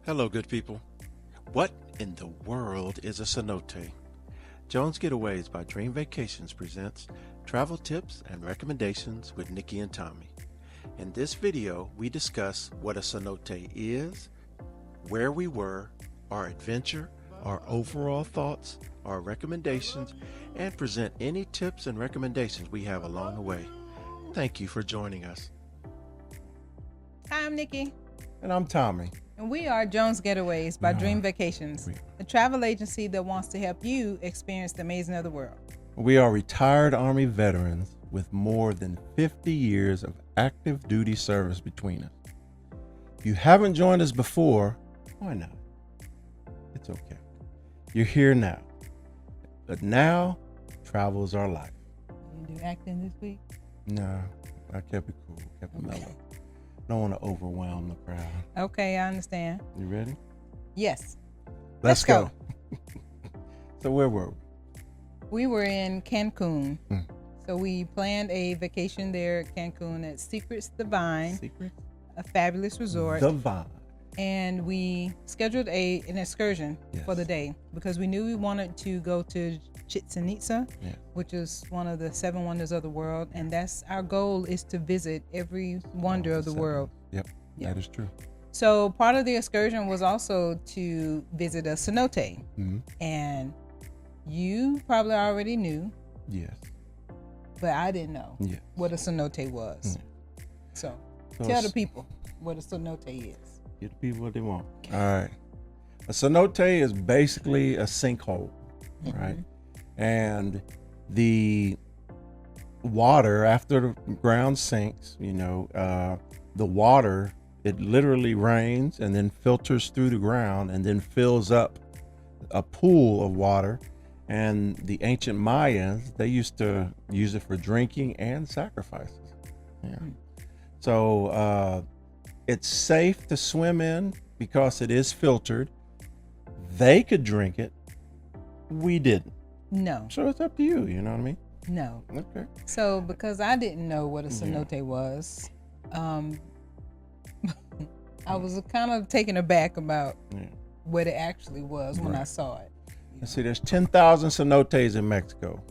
Hello, good people. What in the world is a cenote? Jones Getaways by Dream Vacations presents travel tips and recommendations with Nikki and Tommie. In this video, we discuss what a cenote is, where we were, our adventure, our overall thoughts, our recommendations, and present any tips and recommendations we have along the way. Thank you for joining us. Hi, I'm Nikki. And I'm Tommie. And we are Jones Getaways by Dream Vacations, a travel agency that wants to help you experience the amazing of the world. We are retired Army veterans with more than 50 years of active duty service between us. If you haven't joined us before, why not? It's okay. You're here now. But now, travel is our life. You do acting this week? No, I kept it cool, kept it mellow. Don't want to overwhelm the crowd. Okay, I understand. You ready? Yes. Let's go. So where were we? We were in Cancun. So we planned a vacation there at Cancun at Secrets Divine, a fabulous resort. Divine. And we scheduled an excursion for the day because we knew we wanted to go to Chichen Itza, which is one of the 7 wonders of the world, and that's our goal, is to visit every wonder of the world. Yep, that is true. So part of the excursion was also to visit a cenote, and you probably already knew. Yes. But I didn't know what a cenote was. So tell the people what a cenote is. Get the people what they want. All right. A cenote is basically a sinkhole, right? And the water, after the ground sinks, the water, it literally rains and then filters through the ground and then fills up a pool of water. And the ancient Mayans, they used to use it for drinking and sacrifices. So it's safe to swim in because it is filtered. They could drink it. We didn't. No. So it's up to you, you know what I mean? No. Okay. So because I didn't know what a cenote was, I was kind of taken aback about what it actually was when I saw it. Let's see, there's 10,000 cenotes in Mexico,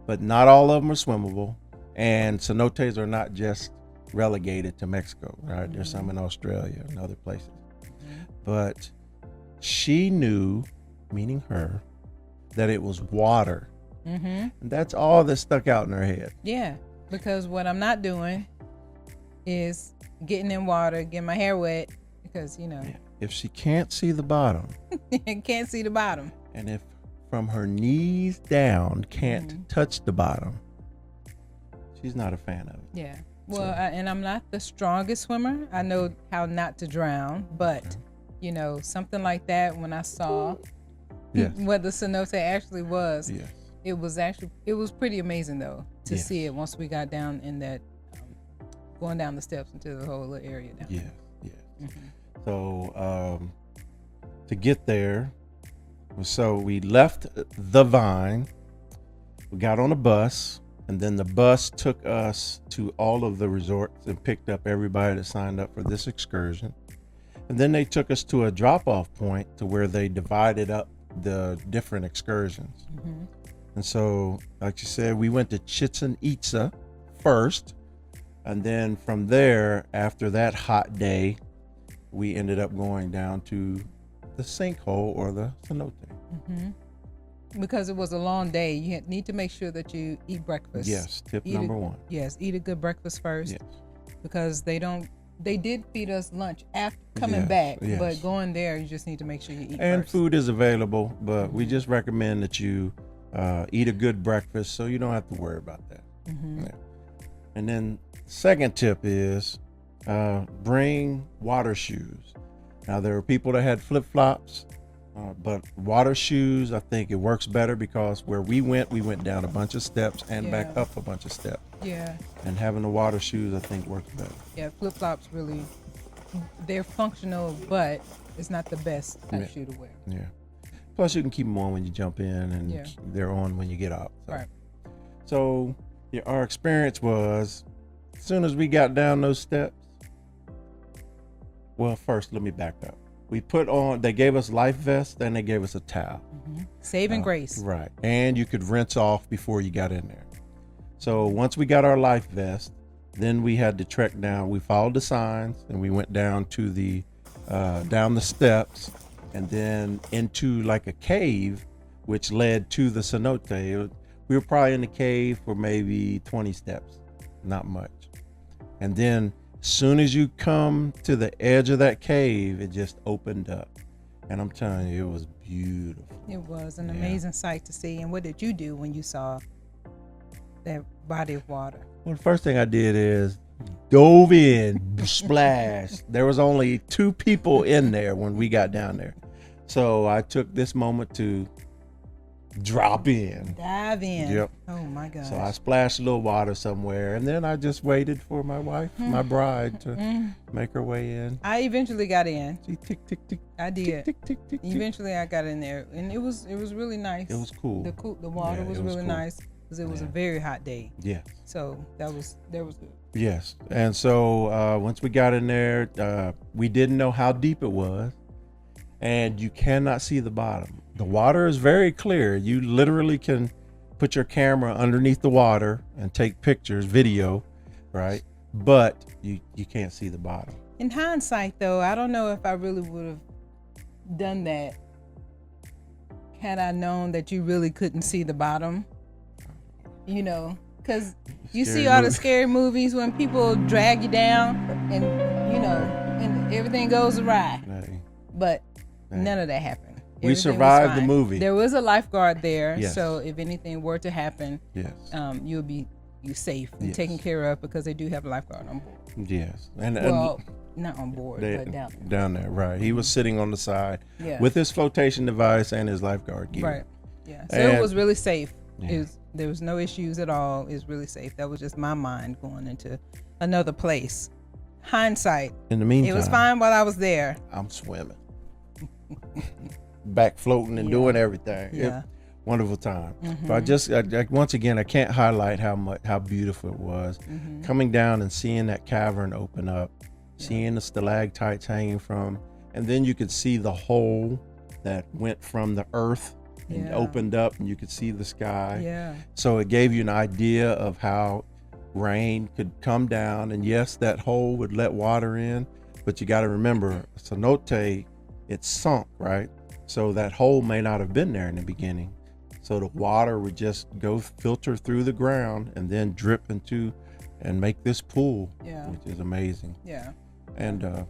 but not all of them are swimmable. And cenotes are not just relegated to Mexico, right? There's some in Australia and other places. But she knew, meaning her, that it was water. And that's all that stuck out in her head. Yeah, because what I'm not doing is getting in water, getting my hair wet, because, If she can't see the bottom. Can't see the bottom. And if from her knees down can't touch the bottom, she's not a fan of it. Yeah. Well, and I'm not the strongest swimmer. I know how not to drown, but, something like that, when I saw what the cenote actually was, it was pretty amazing, though, to see it once we got down in that, going down the steps into the whole little area down there. So to get there, so we left the Vine, we got on a bus, and then the bus took us to all of the resorts and picked up everybody that signed up for this excursion. And then they took us to a drop-off point to where they divided up the different excursions. And so, like you said, we went to Chichen Itza first, and then from there, after that hot day, we ended up going down to the sinkhole or the cenote. Because it was a long day, you need to make sure that you eat breakfast. Yes, number one. Yes, eat a good breakfast first. Yes. Because they did feed us lunch after coming back, but going there, you just need to make sure you eat and first. Food is available, but we just recommend that you eat a good breakfast so you don't have to worry about that. And then second tip is bring water shoes. Now, there were people that had flip-flops, but water shoes, I think it works better because where we went down a bunch of steps and back up a bunch of steps. Yeah. And having the water shoes, I think, works better. Yeah, flip-flops really, they're functional, but it's not the best type of shoe to wear. Yeah. Plus, you can keep them on when you jump in, and they're on when you get out. So. Right. So our experience was, as soon as we got down those steps, Well, first, let me back up. They gave us life vests and they gave us a towel. Saving grace. Right. And you could rinse off before you got in there. So once we got our life vest, then we had to trek down. We followed the signs and we went down to down the steps and then into like a cave, which led to the cenote. We were probably in the cave for maybe 20 steps, not much. And then as soon as you come to the edge of that cave, it just opened up. And I'm telling you, it was beautiful. It was an amazing sight to see. And what did you do when you saw that body of water? Well, the first thing I did is dove in, splash. There was only 2 people in there when we got down there. So I took this moment to drop in. Dive in. Yep. Oh my gosh. So I splashed a little water somewhere and then I just waited for my wife, my bride, to make her way in. I eventually got in. She tick, tick, tick. I did. Tick, tick, tick, tick, eventually I got in there and it was really nice. It was cool. The water was really cool. Nice because it was a very hot day. Yeah. So that was good. Yes. And so once we got in there, we didn't know how deep it was. And you cannot see the bottom. The water is very clear. You literally can put your camera underneath the water and take pictures, video, right? But you can't see the bottom. In hindsight, though, I don't know if I really would have done that had I known that you really couldn't see the bottom. You know, because you see all the scary movies when people drag you down and, you know, and everything goes awry. Right. But none of that happened. We survived the movie. There was a lifeguard there, yes. So if anything were to happen, yes, you'll be safe and taken care of because they do have a lifeguard on board. Yes, not on board, but down there. Right, he was sitting on the side with his flotation device and his lifeguard gear. Right. Yeah. So it was really safe. Yeah. There was no issues at all. It's really safe. That was just my mind going into another place. Hindsight. In the meantime, it was fine while I was there. I'm swimming. Back floating and doing everything. Yeah. Wonderful time. But once again, I can't highlight how beautiful it was. Coming down and seeing that cavern open up, seeing the stalactites hanging from, and then you could see the hole that went from the earth and opened up, and you could see the sky. Yeah. So it gave you an idea of how rain could come down, and yes, that hole would let water in, but you got to remember, cenote, it's sunk, right? So that hole may not have been there in the beginning. So the water would just go filter through the ground and then drip into and make this pool, which is amazing. Yeah. And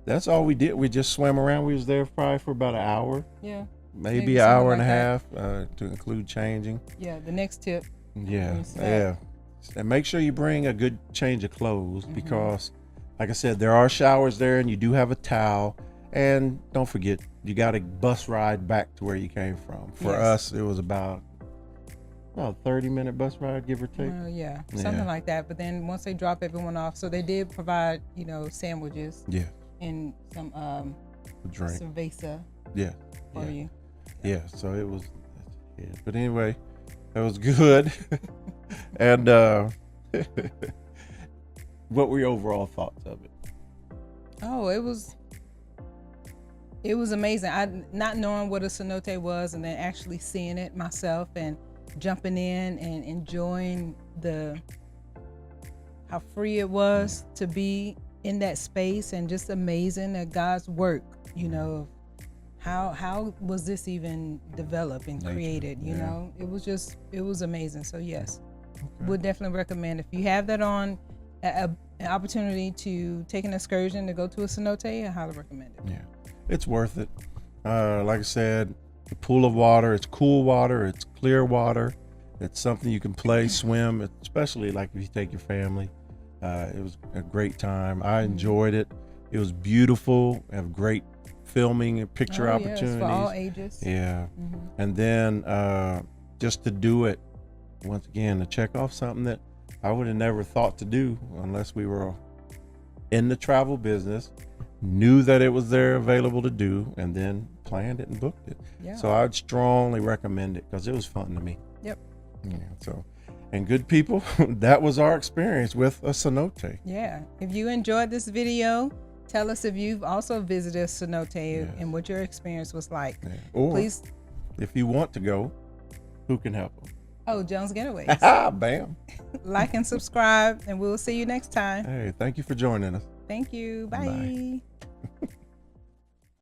that's all we did. We just swam around. We was there probably for about an hour. Yeah. Maybe an hour and a half to include changing. Yeah, the next tip. Yeah. And make sure you bring a good change of clothes because, like I said, there are showers there and you do have a towel. And don't forget, you got a bus ride back to where you came from. For us, it was about a 30-minute bus ride, give or take. Something like that. But then once they drop everyone off, so they did provide, sandwiches. Yeah. And some drink. cerveza. Yeah. For you. Yeah. So it was. Yeah. But anyway, that was good. And what were your overall thoughts of it? Oh, it was amazing. Not knowing what a cenote was and then actually seeing it myself and jumping in and enjoying how free it was to be in that space, and just amazing at God's work, how was this even developed and created, you know? It was amazing. So yes, would definitely recommend if you have that on an opportunity to take an excursion to go to a cenote, I highly recommend it. Yeah. It's worth it. Like I said, the pool of water, it's cool water, it's clear water. It's something you can play, swim, especially like if you take your family. It was a great time. I enjoyed it. It was beautiful. Have great filming and picture opportunities. For all ages. Yeah. And then just to do it, once again, to check off something that I would have never thought to do unless we were in the travel business, knew that it was there available to do, and then planned it and booked it. Yeah. So I'd strongly recommend it because it was fun to me. Yep. Yeah. So, and good people, that was our experience with a cenote. Yeah. If you enjoyed this video, tell us if you've also visited a cenote and what your experience was like. Or please, if you want to go, who can help them? Oh, Jones Getaways. Bam. Like and subscribe, and we'll see you next time. Hey, thank you for joining us. Thank you. Bye. Bye.